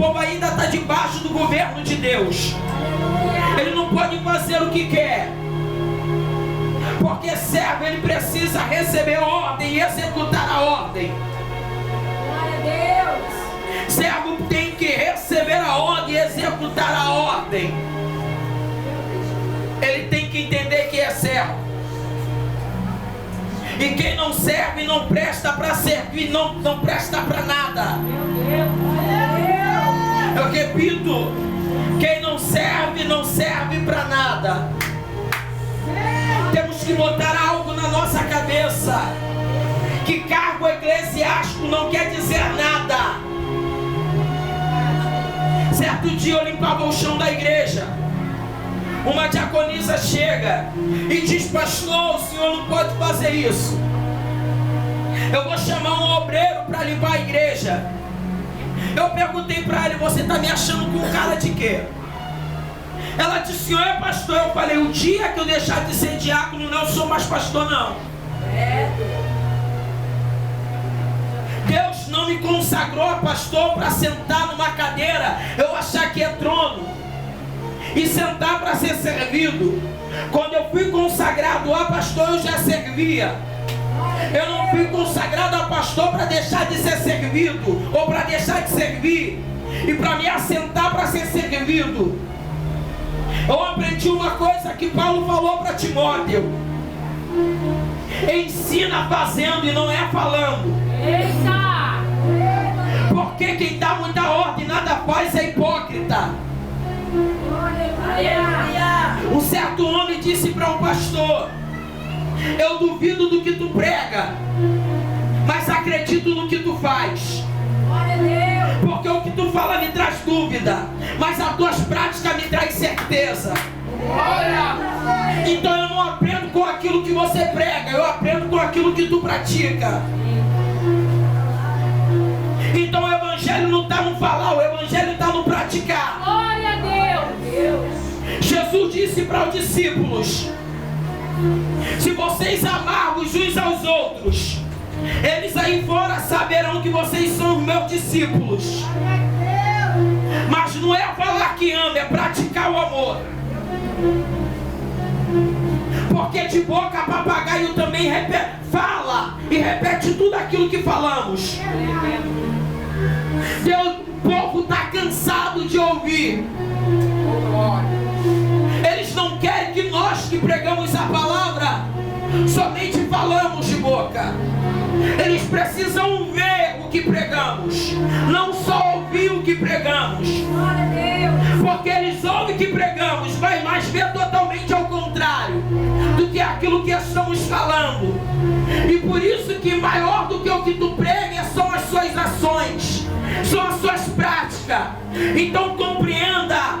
povo ainda está debaixo do governo de Deus. Ele não pode fazer o que quer, porque servo ele precisa receber ordem e executar a ordem. Glória a Deus. Servo tem que receber a ordem e executar a ordem. Ele tem que entender que é servo. E quem não serve não presta para servir, não presta para nada. Eu repito, quem não serve para nada. Temos que botar algo na nossa cabeça, que cargo eclesiástico não quer dizer nada. Certo dia eu limpava o chão da igreja. Uma diaconisa chega e diz: pastor, o senhor não pode fazer isso. Eu vou chamar um obreiro para limpar a igreja. Eu perguntei para ele: você está me achando com cara de quê? Ela disse: senhor é pastor. Eu falei: o dia que eu deixar de ser diácono, não sou mais pastor não. Deus não me consagrou a pastor para sentar numa cadeira, eu achar que é trono e sentar para ser servido. Quando eu fui consagrado a pastor, eu já servia. Eu não fui consagrado a pastor para deixar de ser servido, ou para deixar de servir e para me assentar para ser servido. Eu aprendi uma coisa que Paulo falou para Timóteo: ensina fazendo e não é falando. Eita! Porque quem dá muita ordem e nada faz é hipócrita. Um certo homem disse para um pastor: eu duvido do que tu prega, mas acredito no que tu faz. Porque o que tu fala me traz dúvida, mas as tuas práticas me traz certeza. Então eu não aprendo com aquilo que você prega, eu aprendo com aquilo que tu pratica. Então o evangelho não está no falar, o evangelho está no praticar. Glória a Deus. Jesus disse para os discípulos: se vocês amarem uns aos outros, eles aí fora saberão que vocês são os meus discípulos. Mas não é falar que ama, é praticar o amor. Porque de boca papagaio também fala e repete tudo aquilo que falamos. O povo está cansado de ouvir. Eles não querem que nós que pregamos a palavra somente falamos de boca. Eles precisam ver o que pregamos, não só ouvir o que pregamos. Porque eles ouvem o que pregamos, vai mais ver totalmente ao contrário do que aquilo que estamos falando. E por isso que maior do que o que tu prega são as suas ações, são as suas práticas. Então compreenda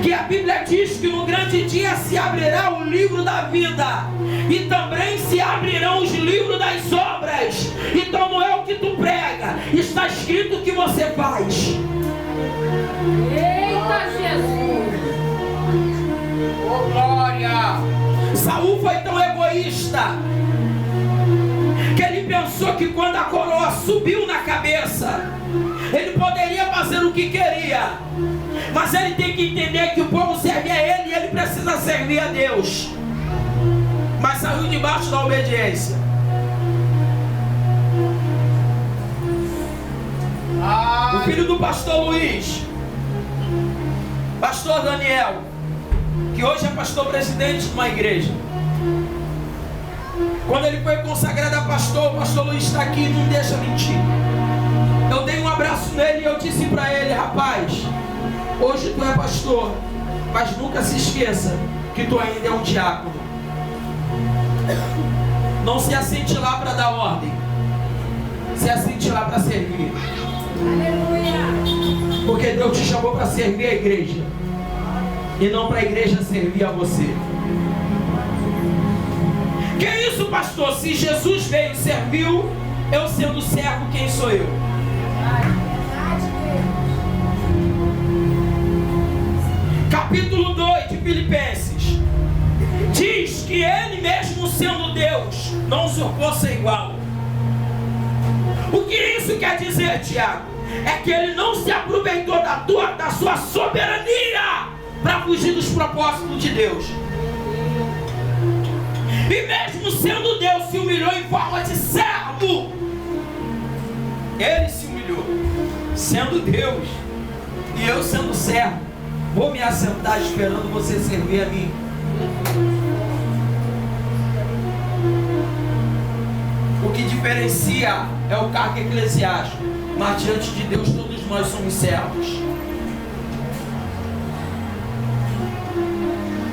que a Bíblia diz que no grande dia se abrirá o livro da vida e também se abrirão os livros das obras. Então não é o que tu prega, está escrito o que você faz. Eita Jesus! Oh glória! Saul foi tão egoísta que ele pensou que quando a coroa subiu na cabeça, ele poderia fazer o que queria. Mas ele tem que entender que o povo serve a ele e ele precisa servir a Deus. Mas saiu debaixo da obediência. O filho do pastor Luiz, pastor Daniel, que hoje é pastor presidente de uma igreja, quando ele foi consagrado a pastor, o pastor Luiz está aqui e não deixa mentir. Eu dei um abraço nele e eu disse para ele: rapaz, hoje tu é pastor, mas nunca se esqueça que tu ainda é um diácono. Não se assente lá para dar ordem, se assente lá para servir. Aleluia! Porque Deus te chamou para servir a igreja e não para a igreja servir a você. Que isso, pastor? Se Jesus veio e serviu, eu sendo servo, quem sou eu? Capítulo 2 de Filipenses diz que ele mesmo sendo Deus não usurpou ser igual. O que isso quer dizer, Tiago? é que ele não se aproveitou da sua soberania para fugir dos propósitos de Deus. E mesmo sendo Deus, se humilhou em forma de servo. Ele se humilhou, sendo Deus, e eu sendo servo. Vou me assentar esperando você servir a mim. O que diferencia é o cargo eclesiástico, mas diante de Deus todos nós somos servos.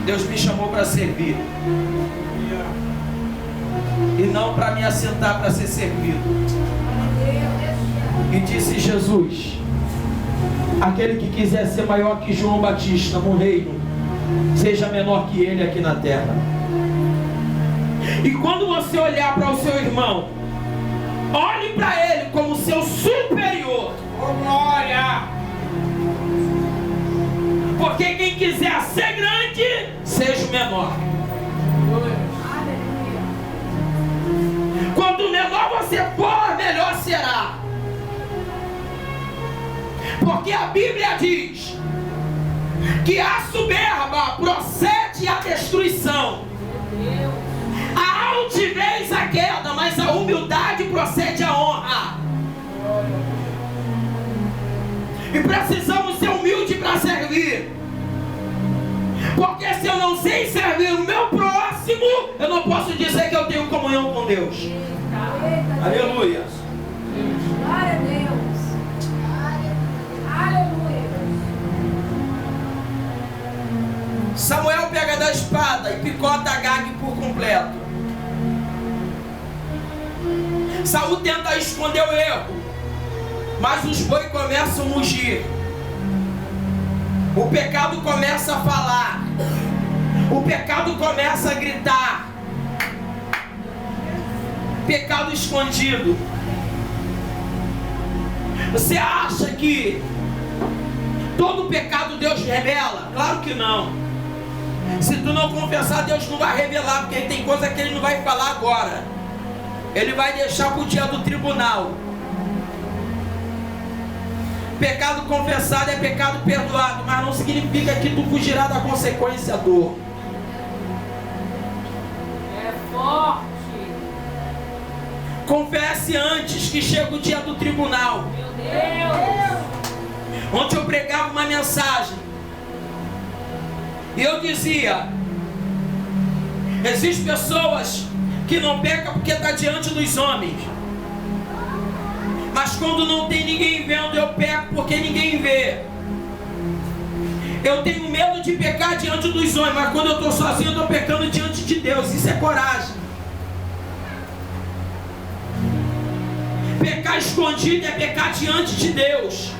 Deus me chamou para servir e não para me assentar para ser servido. E disse Jesus: aquele que quiser ser maior que João Batista no reino, seja menor que ele aqui na terra. E quando você olhar para o seu irmão, olhe para ele como seu superior. Oh, glória! Porque quem quiser ser grande, seja o menor. Quanto menor você for, melhor será. Porque a Bíblia diz que a soberba procede à destruição, a altivez a queda, mas a humildade procede à honra. E precisamos ser humildes para servir. Porque se eu não sei servir o meu próximo, eu não posso dizer que eu tenho comunhão com Deus. Aleluia. Glória a Deus. Aleluia. Samuel pega da espada e picota Agag por completo. Saul tenta esconder o erro, mas os bois começam a mugir. O pecado começa a falar. O pecado começa a gritar. Pecado escondido. Você acha que todo pecado Deus revela? Claro que não. Se tu não confessar, Deus não vai revelar, porque tem coisa que Ele não vai falar agora. Ele vai deixar para o dia do tribunal. Pecado confessado é pecado perdoado, mas não significa que tu fugirá da consequência dor. É forte. Confesse antes que chega o dia do tribunal. Meu Deus. Ontem eu pregava uma mensagem e eu dizia: existem pessoas que não pecam porque está diante dos homens, mas quando não tem ninguém vendo, eu peco porque ninguém vê. Eu tenho medo de pecar diante dos homens, mas quando eu estou sozinho, eu estou pecando diante de Deus. Isso é coragem. Pecar escondido é pecar diante de Deus.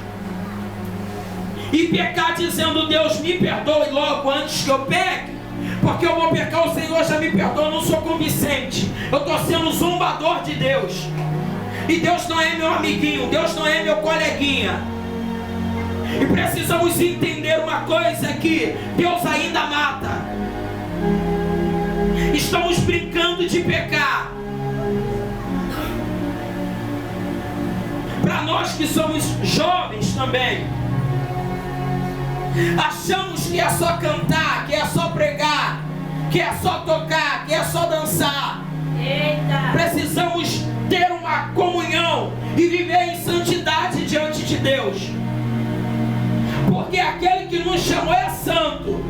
E pecar dizendo: Deus me perdoe logo antes que eu peque, porque eu vou pecar, o Senhor já me perdoa, eu não sou convincente. Eu estou sendo zombador de Deus. E Deus não é meu amiguinho, Deus não é meu coleguinha. E precisamos entender uma coisa, que Deus ainda mata. Estamos brincando de pecar. Para nós que somos jovens também, achamos que é só cantar, que é só pregar, que é só tocar, que é só dançar. Eita. Precisamos ter uma comunhão e viver em santidade diante de Deus, porque aquele que nos chamou é santo,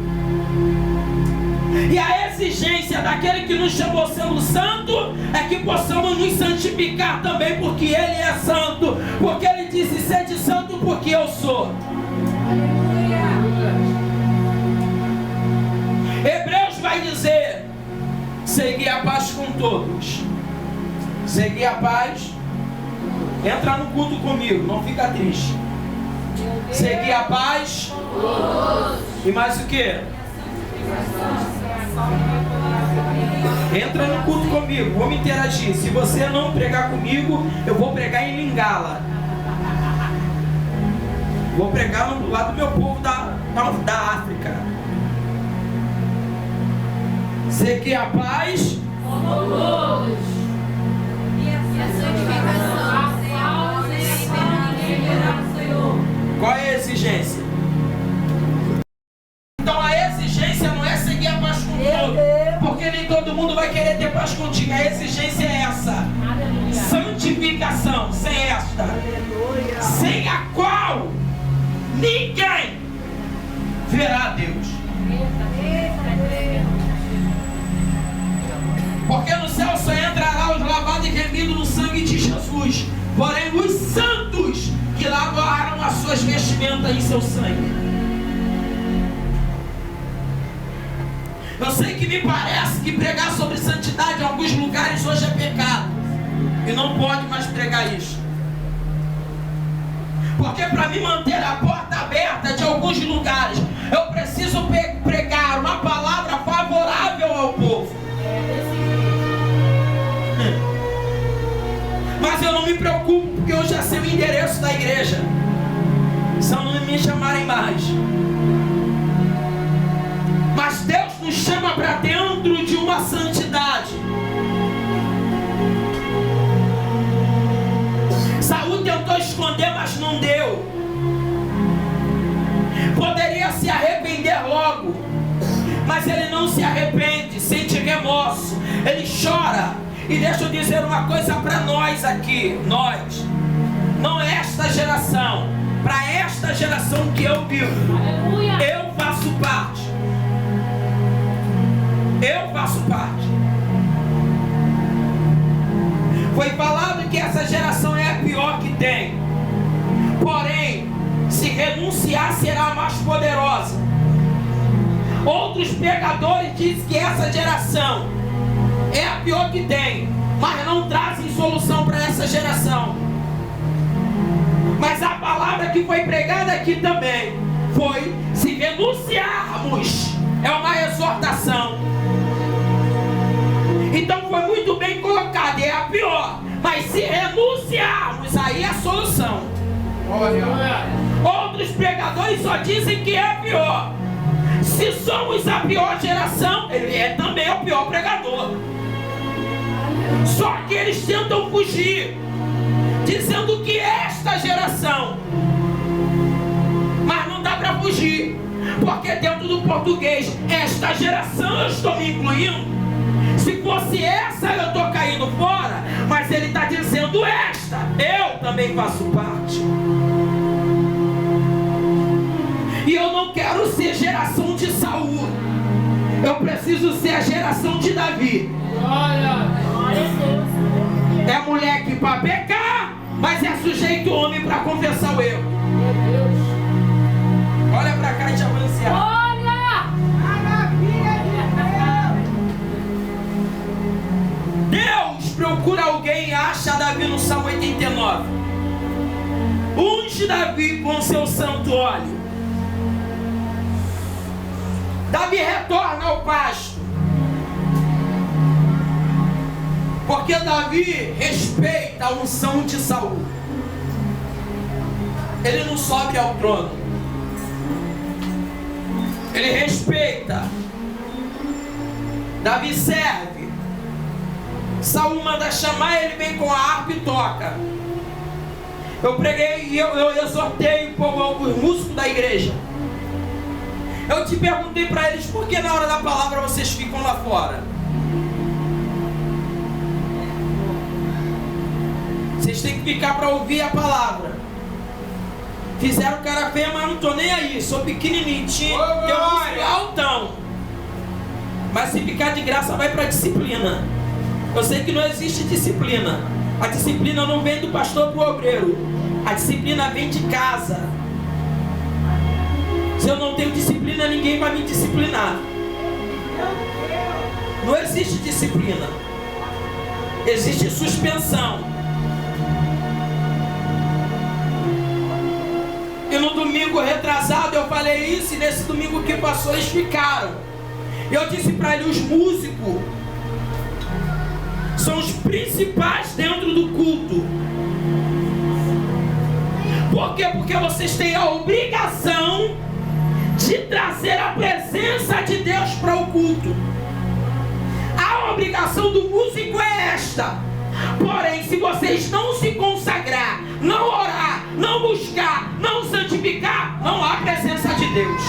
e a exigência daquele que nos chamou sendo santo é que possamos nos santificar também, porque Ele é santo, porque Ele disse: sede santo porque eu sou. Hebreus vai dizer: segui a paz com todos. Segui a paz. Entra no culto comigo, não fica triste. Segui a paz. E mais o que? Entra no culto comigo, vamos interagir. Se você não pregar comigo, eu vou pregar em Lingala. Vou pregar no lado do meu povo da África. Segui a paz. E a santificação. exigência. Então a exigência não é seguir a paz com todo, porque nem todo mundo vai querer ter paz contigo. A exigência é essa: santificação. Sem esta, sem a qual ninguém verá a Deus. Porque no céu só entrará os lavados e remidos no sangue de Jesus. Porém os santos que lavaram as suas vestimentas em seu sangue. Eu sei que me parece que pregar sobre santidade em alguns lugares hoje é pecado, e não pode mais pregar isso. Porque para me manter a porta aberta de alguns lugares, eu preciso pregar uma palavra favorável ao povo. Mas eu não me preocupo, porque eu já sei o endereço da igreja, se não me chamarem mais. Mas Deus nos chama para dentro de uma santidade. Saul tentou esconder, mas não deu. Poderia se arrepender logo, mas ele não se arrepende, sente remorso, ele chora. E deixa eu dizer uma coisa para nós aqui, nós, não é esta geração, para esta geração que eu vivo, eu faço parte. Eu faço parte. Foi falado que essa geração é a pior que tem. Porém, se renunciar, será a mais poderosa. Outros pregadores dizem que essa geração é a pior que tem, mas não trazem solução para essa geração. Mas a palavra que foi pregada aqui também foi: se renunciarmos, é uma exortação. Então foi muito bem colocado, é a pior. Mas se renunciarmos, aí é a solução. Outros pregadores só dizem que é a pior. Se somos a pior geração, ele é também o pior pregador. Só que eles tentam fugir, dizendo que esta geração. Mas não dá para fugir, porque dentro do português, esta geração eu estou me incluindo. Se fosse essa, eu estou caindo fora. Mas ele está dizendo esta, eu também faço parte. E eu não quero ser geração de Saul. Eu preciso ser a geração de Davi. É moleque para pecar, mas é sujeito homem para confessar o erro. Olha para cá e já vou encerrar. Deus procura alguém e acha Davi no Salmo 89. Unge Davi com seu santo óleo. Davi retorna ao pasto, porque Davi respeita a unção de Saul. Ele não sobe ao trono, ele respeita. Davi serve. Saul manda chamar, ele vem com a harpa e toca. Eu preguei e eu exortei os músicos da igreja. Eu te perguntei para eles: por que na hora da palavra vocês ficam lá fora? Vocês têm que ficar para ouvir a palavra. Fizeram cara feia, mas não estou nem aí. Sou pequenininho, eu sou altão. Mas se ficar de graça, vai para a disciplina. Eu sei que não existe disciplina. A disciplina não vem do pastor para o obreiro. A disciplina vem de casa. Se eu não tenho disciplina, ninguém vai me disciplinar. Não existe disciplina. Existe suspensão. E no domingo retrasado eu falei isso, e nesse domingo que passou eles ficaram. Eu disse para eles: os músicos são os principais dentro do culto. Por quê? Porque vocês têm a obrigação de trazer a presença de Deus para o culto. A obrigação do músico é esta. Porém, se vocês não se consagrar, não orar, não buscar, não santificar, não há presença de Deus.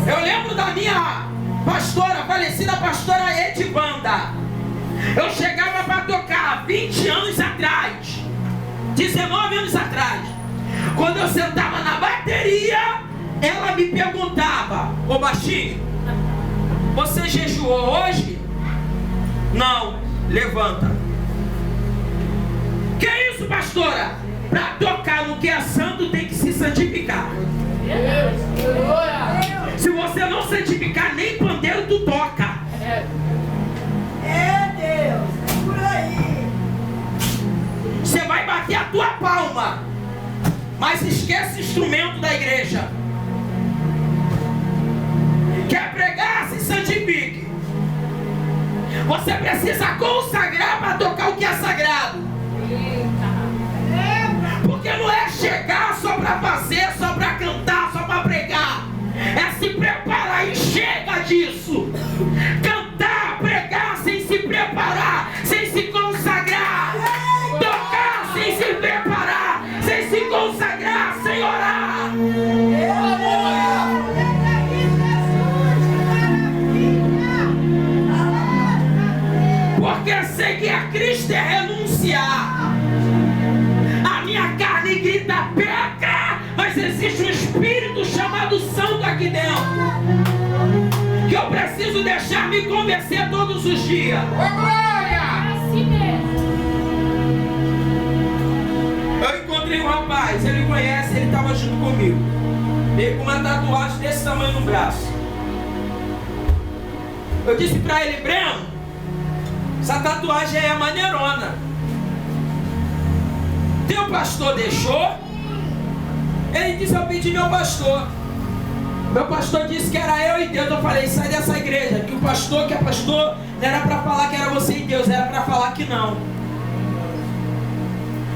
Eu lembro da minha pastora, falecida pastora Edivanda. Eu chegava para tocar 20 anos atrás, 19 anos atrás. Quando eu sentava na bateria, ela me perguntava: ô baixinho, você jejuou hoje? Não. Levanta. Que isso, pastora? Para tocar no que é santo tem que se santificar. Se você não santificar, nem pandeiro tu toca. É Deus, por aí. Você vai bater a tua palma, mas esquece o instrumento da igreja. Quer pregar? Se santifique. Você precisa consagrar para tocar o que é sagrado. Porque não é chegar só para fazer, só para cantar, só para pregar. É se preparar e chega disso. Cantar, pregar sem se preparar, sem se consagrar. Tocar sem se preparar, sem se consagrar, sem orar. Porque seguir a Cristo é renunciar. A minha carne grita peca, mas existe um Espírito chamado Santo aqui dentro, que eu preciso deixar me convencer todos os dias. Eu encontrei um rapaz, ele conhece, ele estava junto comigo. Veio com uma tatuagem desse tamanho no braço. Eu disse para ele: Breno, essa tatuagem é maneirona. Teu pastor deixou? Ele disse: eu pedi meu pastor. Meu pastor disse que era eu e Deus. Eu falei: sai dessa igreja, que o pastor que é pastor não era para falar que era você e Deus, era para falar que não.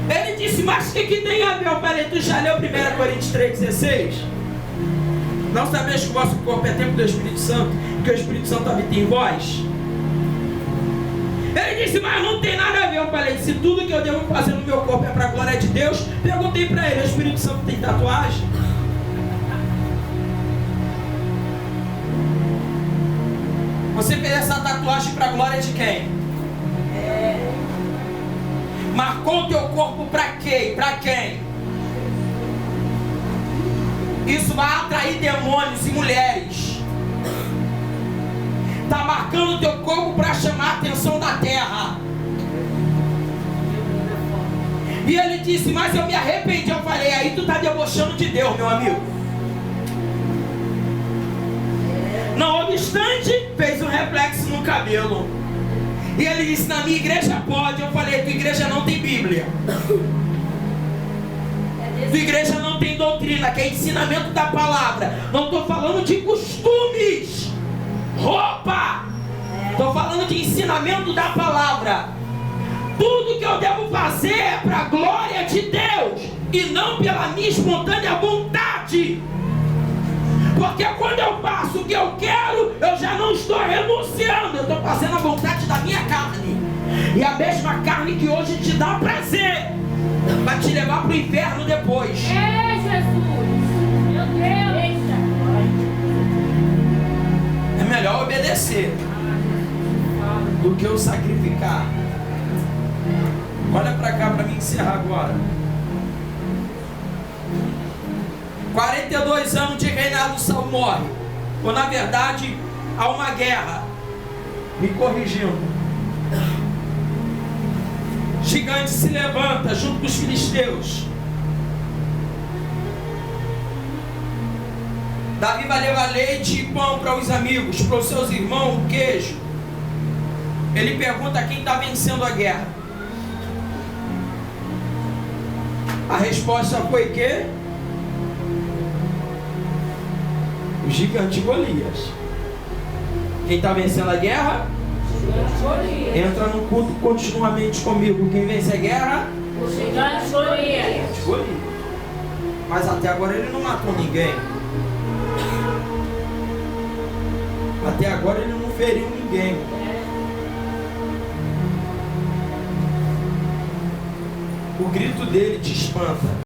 Ele disse: mas o que tem a ver? Eu falei: tu já leu 1 Coríntios 3,16? Não sabeis que o vosso corpo é templo do Espírito Santo, que o Espírito Santo habita em vós? Ele disse: mas não tem nada a ver. Eu falei: se tudo que eu devo fazer no meu corpo é para a glória de Deus, perguntei para ele: o Espírito Santo tem tatuagem? Você fez essa tatuagem para a glória de quem? Marcou o teu corpo para quê? Para quem? Isso vai atrair demônios e mulheres. Está marcando o teu corpo para chamar a atenção da terra. E ele disse: mas eu me arrependi. Eu falei: aí tu está debochando de Deus, meu amigo. Não obstante, fez um reflexo no cabelo. E ele disse: na minha igreja pode. Eu falei: tua igreja não tem Bíblia. Tua igreja não tem doutrina, que é ensinamento da palavra. Não estou falando de costumes, roupa. Estou falando de ensinamento da palavra. Tudo que eu devo fazer é para a glória de Deus e não pela minha espontânea vontade. Porque quando eu faço o que eu quero, eu já não estou renunciando, eu estou fazendo a vontade da minha carne. E a mesma carne que hoje te dá prazer vai te levar para o inferno depois. É, Jesus! Meu Deus! É melhor obedecer do que eu sacrificar. Olha para cá para mim encerrar agora. 42 anos de reinado, Saul morre. Ou na verdade, há uma guerra. Me corrigindo. Gigante se levanta junto com os filisteus. Davi vai levar leite e pão para os amigos, para os seus irmãos, o queijo. Ele pergunta quem está vencendo a guerra. A resposta foi que? O gigante Golias. Quem está vencendo a guerra? Entra no culto continuamente comigo. Quem vence a guerra? O gigante Golias. Mas até agora ele não matou ninguém. Até agora ele não feriu ninguém. o grito dele te espanta.